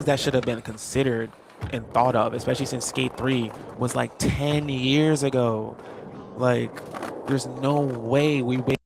that should have been considered and thought of, especially since Skate 3 was like 10 years ago. Like, there's no way we wait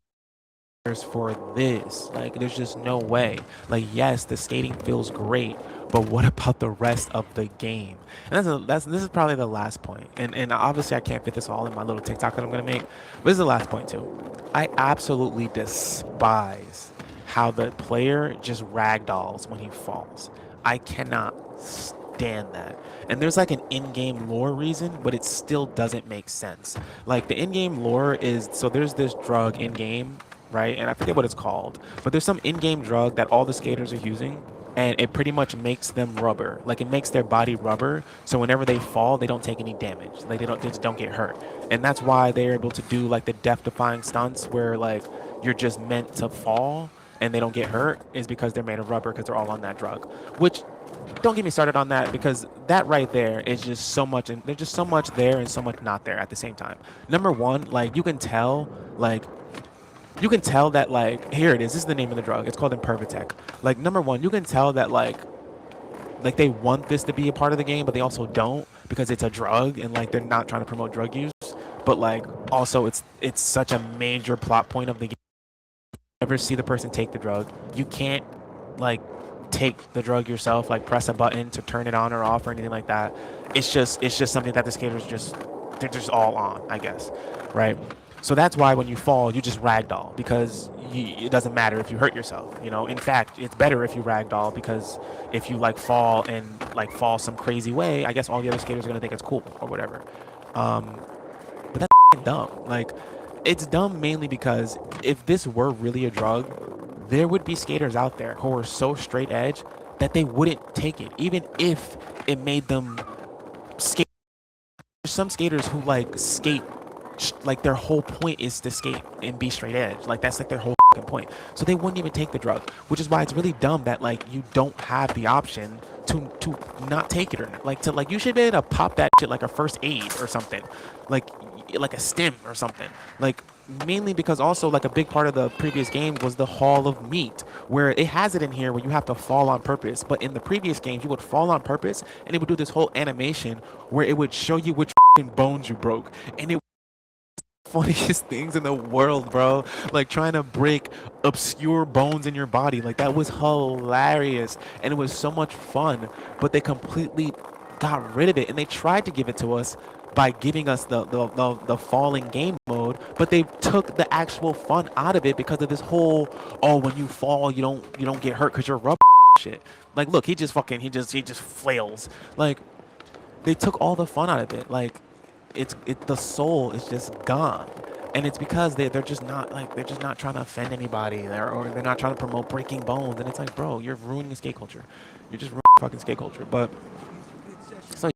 years for this. Like, there's just no way. Like, yes, the skating feels great, but what about the rest of the game? And this is probably the last point. And obviously I can't fit this all in my little TikTok that I'm gonna make, but this is the last point too. I absolutely despise how the player just ragdolls when he falls. I cannot stand that. And there's like an in-game lore reason, but it still doesn't make sense. Like the in-game lore is, so there's this drug in-game, right? And I forget what it's called, but there's some in-game drug that all the skaters are using, and it pretty much makes them rubber. Like it makes their body rubber, so whenever they fall, they don't take any damage. Like they just don't get hurt. And that's why they're able to do like the death-defying stunts where like you're just meant to fall and they don't get hurt, is because they're made of rubber because they're all on that drug. Which, don't get me started on that, because that right there is just so much, and there's just so much there and so much not there at the same time. Number one, like like you can tell that, like, here it is. This is the name of the drug. It's called Impervatec. Like, number one, you can tell that like they want this to be a part of the game, but they also don't, because it's a drug and like they're not trying to promote drug use. But like also it's such a major plot point of the game. Ever see the person take the drug, you can't like take the drug yourself, like press a button to turn it on or off or anything like that. It's just something that the skaters just, they're just all on, I guess, right? So that's why when you fall, you just ragdoll, because it doesn't matter if you hurt yourself. You know, in fact, it's better if you ragdoll, because if you like fall and like fall some crazy way, I guess all the other skaters are gonna think it's cool or whatever. But that's dumb. Like, it's dumb mainly because if this were really a drug, there would be skaters out there who are so straight edge that they wouldn't take it, even if it made them skate. There's some skaters who like skate, like their whole point is to skate and be straight edge. Like that's like their whole point. So they wouldn't even take the drug, which is why it's really dumb that like you don't have the option to not take it, or not. Like to like you should be able to pop that shit like a first aid or something, like like a stim or something. Like mainly because also like a big part of the previous game was the Hall of Meat, where it has it in here where you have to fall on purpose. But in the previous games, you would fall on purpose and it would do this whole animation where it would show you which bones you broke, and it funniest things in the world, bro. Like trying to break obscure bones in your body. Like that was hilarious and it was so much fun, but they completely got rid of it, and they tried to give it to us by giving us the falling game mode, but they took the actual fun out of it because of this whole, oh, when you fall you don't get hurt because you're rubber shit. Like look, he just flails. Like they took all the fun out of it. Like the soul is just gone, and it's because they're just not like, they're just not trying to offend anybody, or they're not trying to promote breaking bones, and it's like, bro, you're ruining skate culture. You're just ruining fucking skate culture. But so